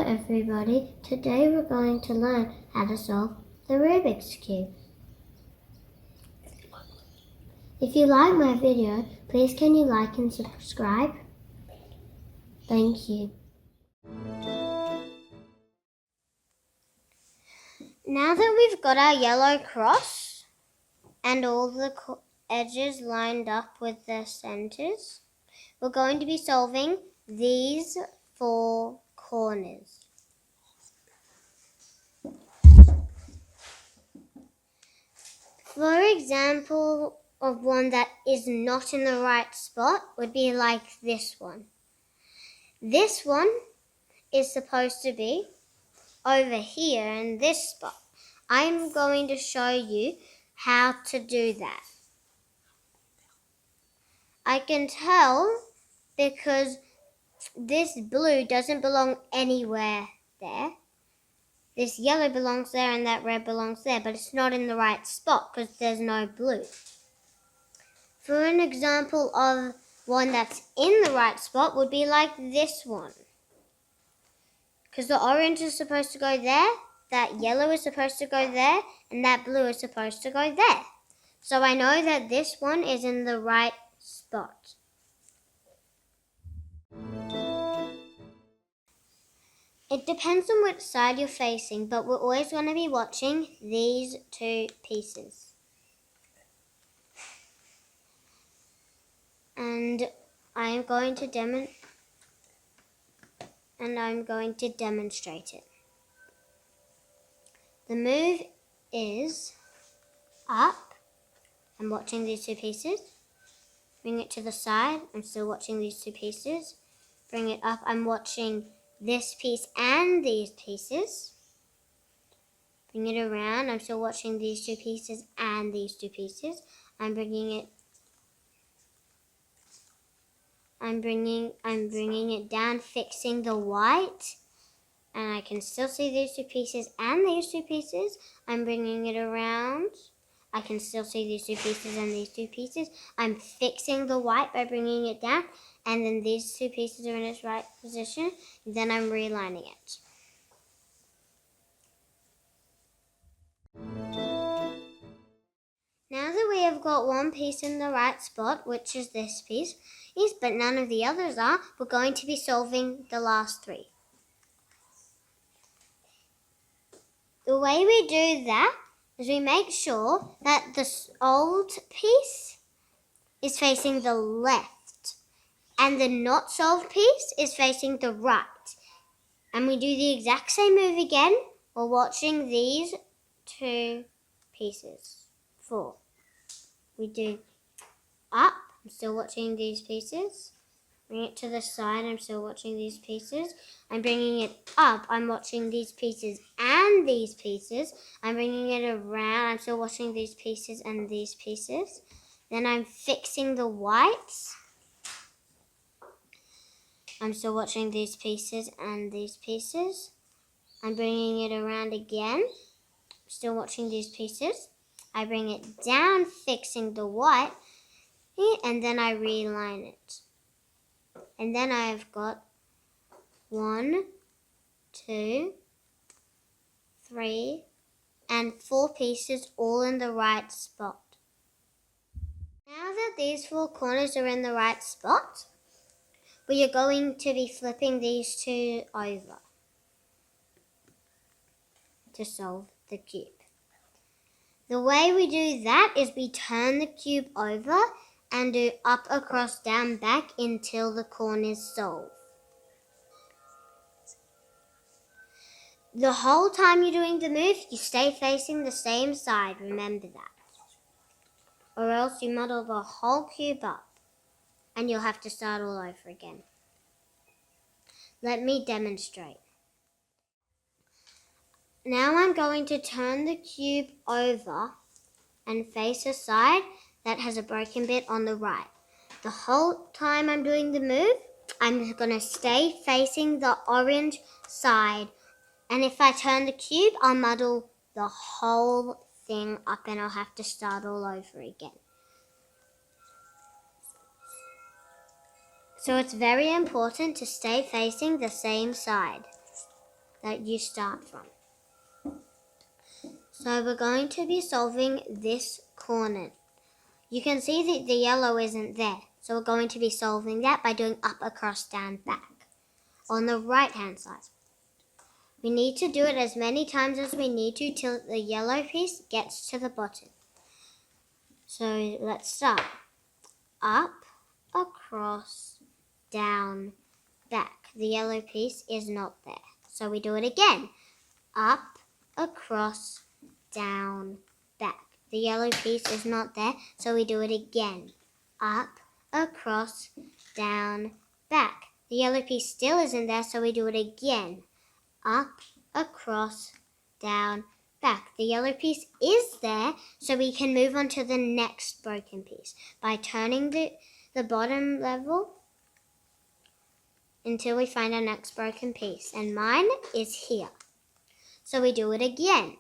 everybody, today we're going to learn how to solve the Rubik's Cube. If you like my video, please can you like and subscribe? Thank you. Now that we've got our yellow cross and all the edges lined up with their centers, we're going to be solving these 4 corners. For example of one that is not in the right spot would be like this one. This one is supposed to be over here in this spot. I'm going to show you how to do that. I can tell because this blue doesn't belong anywhere there. This yellow belongs there and that red belongs there, but it's not in the right spot because there's no blue. For an example of one that's in the right spot would be like this one. Because the orange is supposed to go there, that yellow is supposed to go there, and that blue is supposed to go there. So I know that this one is in the right spot. It depends on which side you're facing, but we're always going to be watching these 2 pieces. And I'm going to demonstrate it. The move is up. I'm watching these 2 pieces. Bring it to the side. I'm still watching these 2 pieces. Bring it up. I'm watching this piece and these pieces. Bring it around. I'm still watching these 2 pieces and these 2 pieces. I'm bringing it down, fixing the white. And I can still see these 2 pieces and these 2 pieces. I'm bringing it around. I can still see these 2 pieces and these 2 pieces. I'm fixing the white by bringing it down. And then these 2 pieces are in its right position. Then I'm relining it. Now that we have got one piece in the right spot, which is this piece, but none of the others are, we're going to be solving the last 3. The way we do that is we make sure that the old piece is facing the left and the not solved piece is facing the right. And we do the exact same move again. We're watching these 2 pieces. 4. We do up. I'm still watching these pieces. Bring it to the side. I'm still watching these pieces. I'm bringing it up. I'm watching these pieces and these pieces. I'm bringing it around. I'm still watching these pieces and these pieces. Then I'm fixing the whites. I'm still watching these pieces and these pieces. I'm bringing it around again. Still watching these pieces. I bring it down, fixing the white. And then I reline it. And then I've got 1, 2, 3, and 4 pieces all in the right spot. Now that these 4 corners are in the right spot, we are going to be flipping these 2 over to solve the cube. The way we do that is we turn the cube over and do up, across, down, back until the corners solve. The whole time you're doing the move, you stay facing the same side, remember that. Or else you muddle the whole cube up and you'll have to start all over again. Let me demonstrate. Now I'm going to turn the cube over and face a side that has a broken bit on the right. The whole time I'm doing the move, I'm going to stay facing the orange side. And if I turn the cube, I'll muddle the whole thing up and I'll have to start all over again. So it's very important to stay facing the same side. that you start from. So we're going to be solving this corner. You can see that the yellow isn't there. So we're going to be solving that by doing up, across, down, back. On the right hand side. We need to do it as many times as we need to till the yellow piece gets to the bottom. So let's start. Up, across, down, back. The yellow piece is not there. So we do it again. Up, across, down, back. The yellow piece is not there, so we do it again. Up, across, down, back. The yellow piece still isn't there, so we do it again. Up, across, down, back. The yellow piece is there, so we can move on to the next broken piece by turning the bottom level until we find our next broken piece. And mine is here. So we do it again.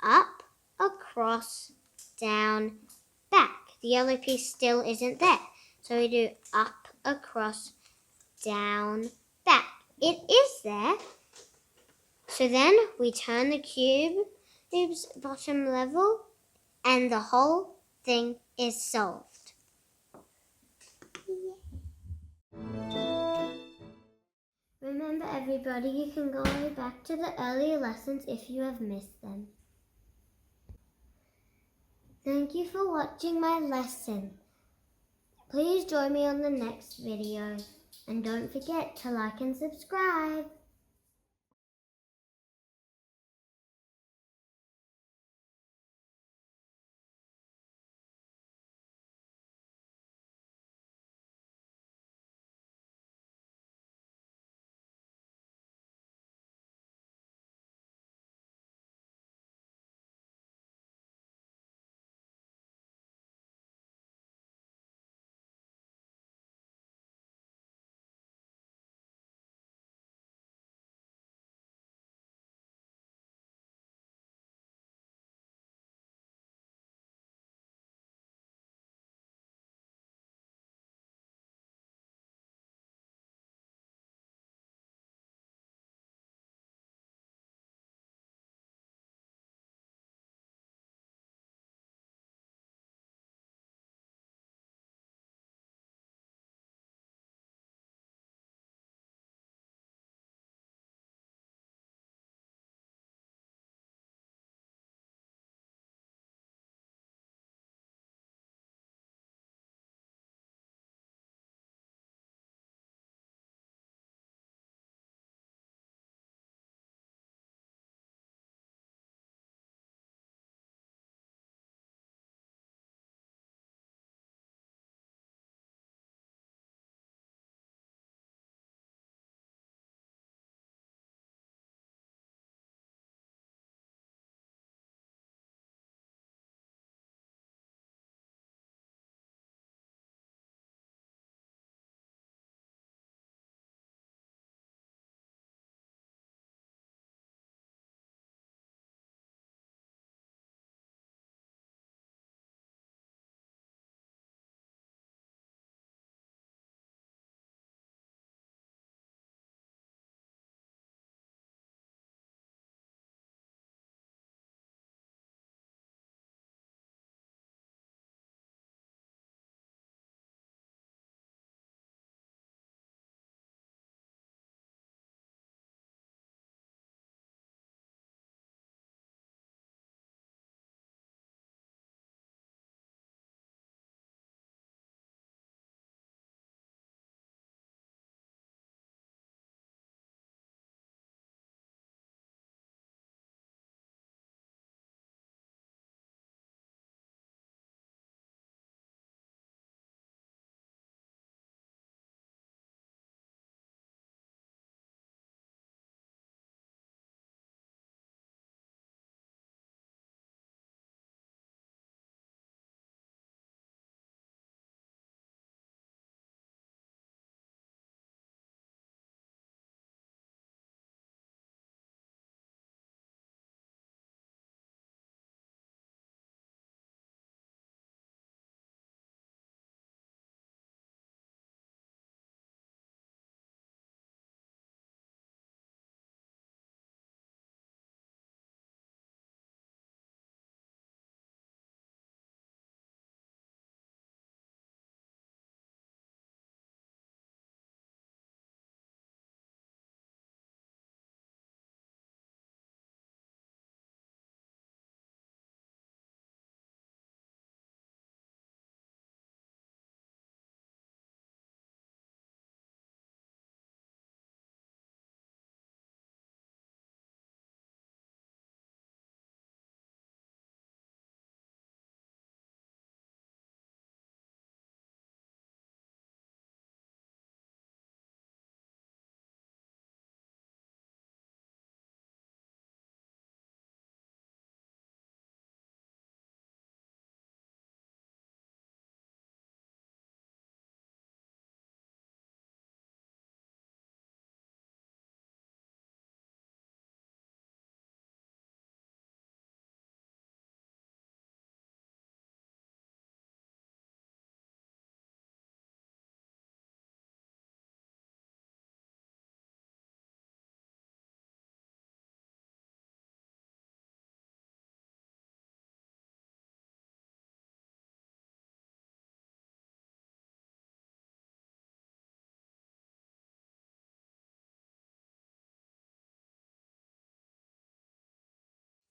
Up, across, down, back. The yellow piece still isn't there. So we do up, across, down, back. It is there. So then we turn the cube's bottom level and the whole thing is solved. Remember everybody, you can go back to the earlier lessons if you have missed them. Thank you for watching my lesson. Please join me on the next video. And don't forget to like and subscribe.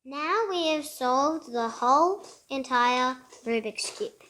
Now we have solved the whole entire Rubik's Cube.